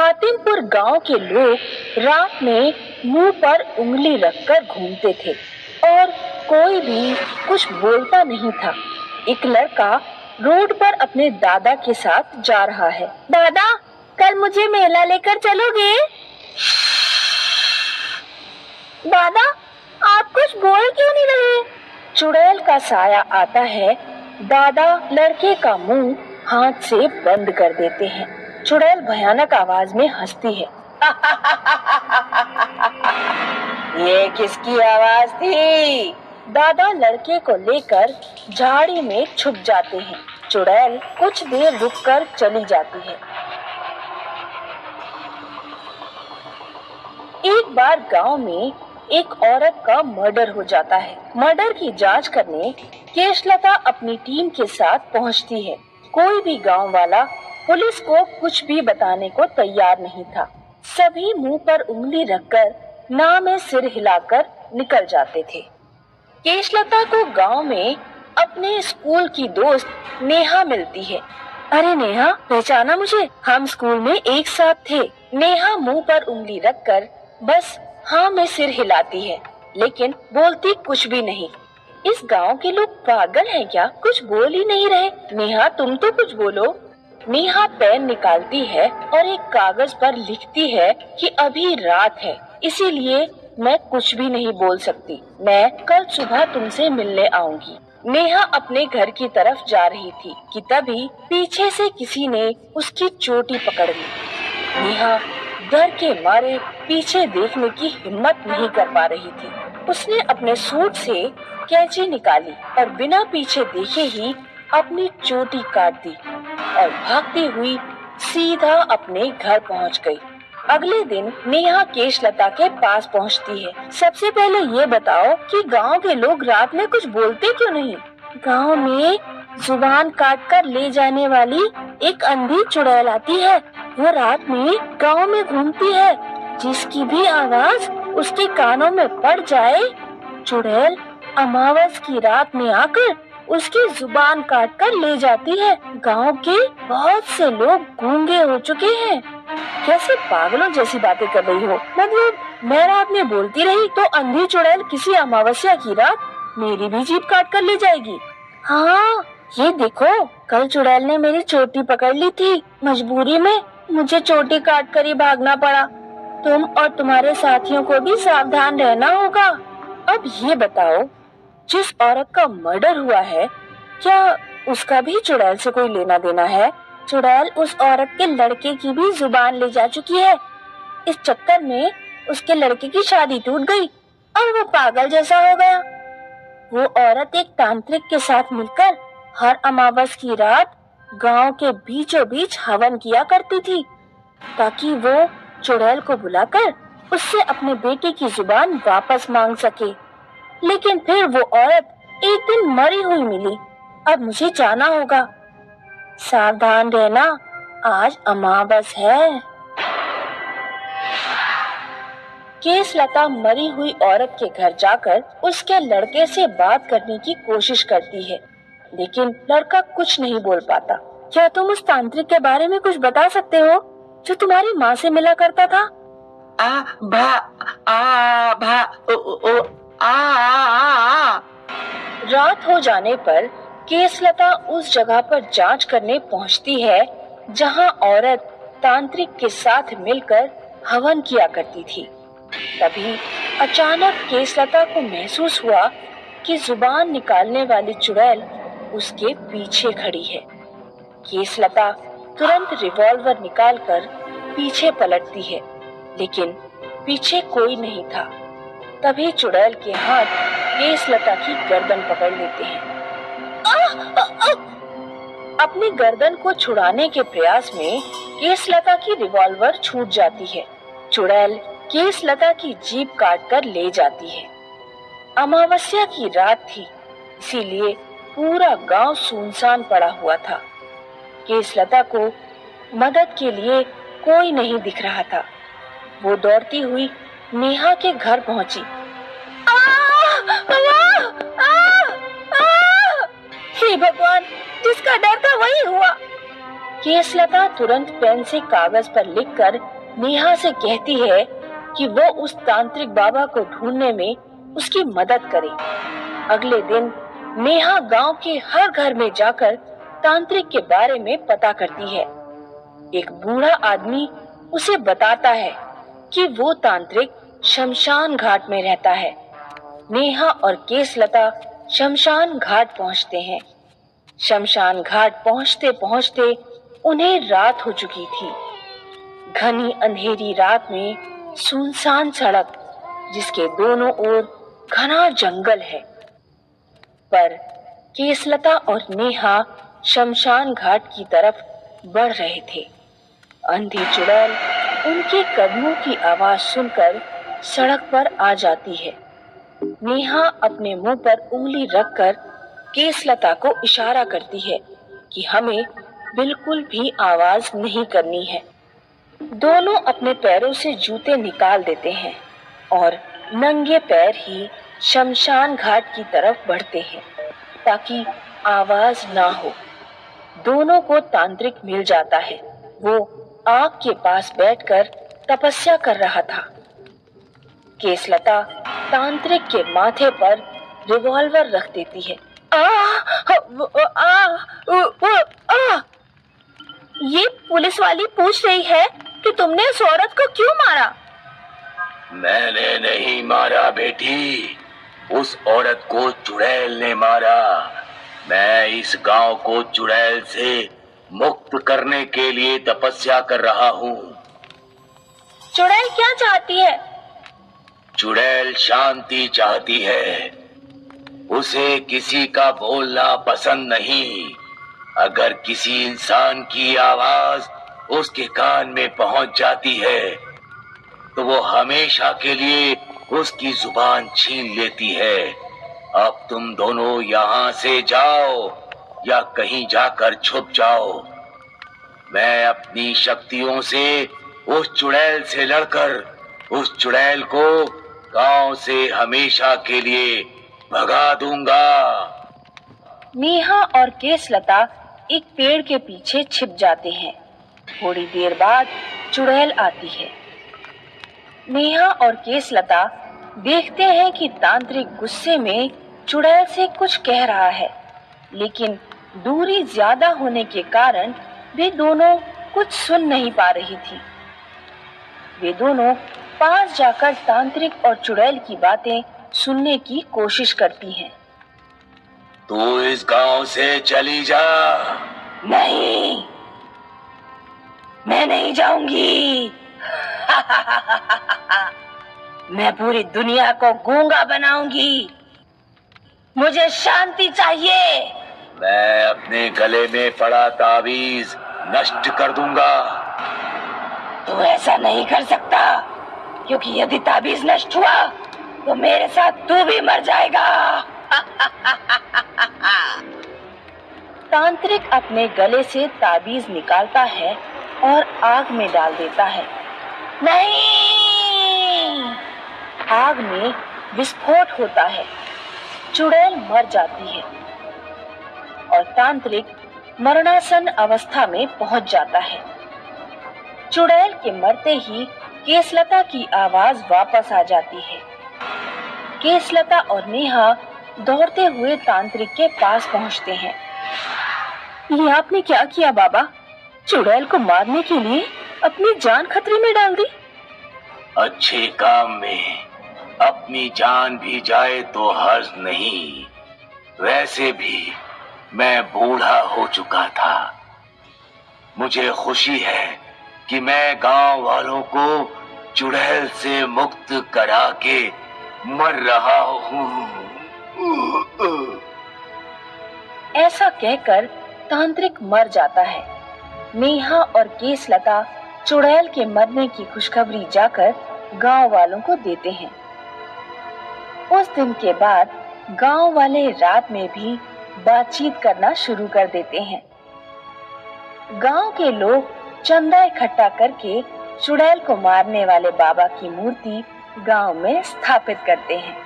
हातिमपुर गांव के लोग रात में मुंह पर उंगली रखकर घूमते थे और कोई भी कुछ बोलता नहीं था। एक लड़का रोड पर अपने दादा के साथ जा रहा है। दादा, कल मुझे मेला लेकर चलोगे? दादा, आप कुछ बोल क्यों नहीं रहे? चुड़ैल का साया आता है। दादा लड़के का मुंह हाथ से बंद कर देते हैं। चुड़ैल भयानक आवाज में हंसती है। ये किसकी आवाज थी? दादा लड़के को लेकर झाड़ी में छुप जाते हैं। चुड़ैल कुछ देर रुककर चली जाती है। एक बार गांव में एक औरत का मर्डर हो जाता है। मर्डर की जांच करने केशलता अपनी टीम के साथ पहुंचती है। कोई भी गांव वाला पुलिस को कुछ भी बताने को तैयार नहीं था। सभी मुंह पर उंगली रखकर ना में सिर हिलाकर निकल जाते थे। केशलता को गांव में अपने स्कूल की दोस्त नेहा मिलती है। अरे नेहा, पहचाना मुझे? हम स्कूल में एक साथ थे। नेहा मुंह पर उंगली रखकर बस हाँ में सिर हिलाती है, लेकिन बोलती कुछ भी नहीं। इस गांव के लोग पागल हैं क्या? कुछ बोल ही नहीं रहे। नेहा, तुम तो कुछ बोलो। नेहा पेन निकालती है और एक कागज पर लिखती है कि अभी रात है, इसीलिए मैं कुछ भी नहीं बोल सकती। मैं कल सुबह तुमसे मिलने आऊंगी। नेहा अपने घर की तरफ जा रही थी कि तभी पीछे से किसी ने उसकी चोटी पकड़ ली। नेहा डर के मारे पीछे देखने की हिम्मत नहीं कर पा रही थी। उसने अपने सूट से कैंची निकाली और बिना पीछे देखे ही अपनी चोटी काट दी और भागती हुई सीधा अपने घर पहुंच गई। अगले दिन नेहा केशलता के पास पहुंचती है। सबसे पहले ये बताओ कि गांव के लोग रात में कुछ बोलते क्यों नहीं? गांव में जुबान काट कर ले जाने वाली एक अंधी चुड़ैल आती है। वो रात में गांव में घूमती है। जिसकी भी आवाज उसके कानों में पड़ जाए, चुड़ैल अमावस की रात में आकर उसकी जुबान काट कर ले जाती है। गांव के बहुत से लोग गूंगे हो चुके हैं। कैसे पागलों जैसी बातें कर रही हो? मतलब मैं रात में बोलती रही तो अंधी चुड़ैल किसी अमावस्या की रात मेरी भी जीभ काट कर ले जाएगी? हाँ, ये देखो, कल चुड़ैल ने मेरी चोटी पकड़ ली थी। मजबूरी में मुझे चोटी काट कर ही भागना पड़ा। तुम और तुम्हारे साथियों को भी सावधान रहना होगा। अब ये बताओ, जिस औरत का मर्डर हुआ है, क्या उसका भी चुड़ैल से कोई लेना देना है? चुड़ैल उस औरत के लड़के की भी जुबान ले जा चुकी है। इस चक्कर में उसके लड़के की शादी टूट गई और वो पागल जैसा हो गया। वो औरत एक तांत्रिक के साथ मिलकर हर अमावस की रात गांव के बीचों बीच हवन किया करती थी, ताकि वो चुड़ैल को बुलाकर उससे अपने बेटे की जुबान वापस मांग सके। लेकिन फिर वो औरत एक दिन मरी हुई मिली। अब मुझे जाना होगा। सावधान रहना, आज अमावस है। केशलता मरी हुई औरत के घर जाकर उसके लड़के से बात करने की कोशिश करती है, लेकिन लड़का कुछ नहीं बोल पाता। क्या तुम उस तांत्रिक के बारे में कुछ बता सकते हो जो तुम्हारी माँ से मिला करता था? रात हो जाने पर केशलता उस जगह पर जांच करने पहुंचती है जहां औरत तांत्रिक के साथ मिलकर हवन किया करती थी। तभी अचानक केशलता को महसूस हुआ कि जुबान निकालने वाली चुड़ैल उसके पीछे खड़ी है। केशलता तुरंत रिवॉल्वर निकालकर पीछे पलटती है, लेकिन पीछे कोई नहीं था। तभी चुड़ैल के हाथ केशलता की गर्दन पकड़ लेते हैं। अपनी गर्दन को छुड़ाने के प्रयास में केशलता की रिवॉल्वर छूट जाती है। चुड़ैल केशलता की जीभ काट कर ले जाती है। अमावस्या की रात थी, इसीलिए पूरा गांव सुनसान पड़ा हुआ था। केशलता को मदद के लिए कोई नहीं दिख रहा था। वो दौड़ती हुई नेहा के घर पहुंची। हे भगवान, जिसका डर था वही हुआ। केसलता तुरंत पेन से कागज पर लिखकर नेहा से कहती है कि वो उस तांत्रिक बाबा को ढूंढने में उसकी मदद करे। अगले दिन नेहा गांव के हर घर में जाकर तांत्रिक के बारे में पता करती है। एक बूढ़ा आदमी उसे बताता है कि वो तांत्रिक शमशान घाट में रहता है। नेहा और केसलता शमशान घाट पहुंचते हैं। शमशान घाट पहुंचते पहुंचते उन्हें रात हो चुकी थी। घनी अंधेरी रात में सुनसान सड़क, जिसके दोनों ओर घना जंगल है। पर केसलता और नेहा शमशान घाट की तरफ बढ़ रहे थे। अंधी चुड़ैल उनके कदमों की आवाज सुनकर सड़क पर आ जाती है। नेहा अपने मुंह पर उंगली रखकर केसलता को इशारा करती है कि हमें बिल्कुल भी आवाज नहीं करनी है। दोनों अपने पैरों से जूते निकाल देते हैं और नंगे पैर ही शमशान घाट की तरफ बढ़ते हैं ताकि आवाज ना हो। दोनों को तांत्रिक मिल जाता है। वो आग के पास बैठकर तपस्या कर रहा था। केसलता तांत्रिक के माथे पर रिवॉल्वर रख देती है। ये पुलिस वाली पूछ रही है कि तुमने उस औरत को क्यों मारा? मैंने नहीं मारा बेटी, उस औरत को चुड़ैल ने मारा। मैं इस गांव को चुड़ैल से मुक्त करने के लिए तपस्या कर रहा हूँ। चुड़ैल क्या चाहती है? चुड़ैल शांति चाहती है। उसे किसी का बोलना पसंद नहीं। अगर किसी इंसान की आवाज उसके कान में पहुंच जाती है तो वो हमेशा के लिए उसकी जुबान छीन लेती है। अब तुम दोनों यहाँ से जाओ या कहीं जाकर छुप जाओ। मैं अपनी शक्तियों से उस चुड़ैल से लड़कर उस चुड़ैल को गांव से हमेशा के लिए भगा दूंगा। नेहा और केसलता एक पेड़ के पीछे छिप जाते हैं। थोड़ी देर बाद चुड़ैल आती है। नेहा और केसलता देखते हैं कि तांत्रिक गुस्से में चुड़ैल से कुछ कह रहा है, लेकिन दूरी ज्यादा होने के कारण वे दोनों कुछ सुन नहीं पा रही थी। वे दोनों पास जाकर तांत्रिक और चुड़ैल की बातें सुनने की कोशिश करती हैं। तू इस गांव से चली जा। नहीं, मैं नहीं जाऊंगी। मैं पूरी दुनिया को गूंगा बनाऊंगी। मुझे शांति चाहिए। मैं अपने गले में पड़ा ताबीज नष्ट कर दूंगा। तू ऐसा नहीं कर सकता, क्योंकि यदि ताबीज नष्ट हुआ तो मेरे साथ तू भी मर जाएगा। तांत्रिक अपने गले से ताबीज निकालता है और आग में डाल देता है। नहीं! आग में विस्फोट होता है। चुड़ैल मर जाती है और तांत्रिक मरणासन अवस्था में पहुंच जाता है। चुड़ैल के मरते ही केसलता की आवाज वापस आ जाती है। केसलता और नेहा दौड़ते हुए तांत्रिक के पास पहुंचते हैं। ये आपने क्या किया बाबा? चुड़ैल को मारने के लिए अपनी जान खतरे में डाल दी। अच्छे काम में अपनी जान भी जाए तो हर्ज नहीं। वैसे भी मैं बूढ़ा हो चुका था। मुझे खुशी है कि मैं गांव वालों को चुड़ैल से मुक्त करा के मर रहा हूँ। ऐसा कहकर तांत्रिक मर जाता है। नेहा और केसलता चुड़ैल के मरने की खुशखबरी जाकर गांव वालों को देते हैं। उस दिन के बाद गांव वाले रात में भी बातचीत करना शुरू कर देते हैं। गांव के लोग चंदा इकट्ठा करके चुड़ैल को मारने वाले बाबा की मूर्ति गांव में स्थापित करते हैं।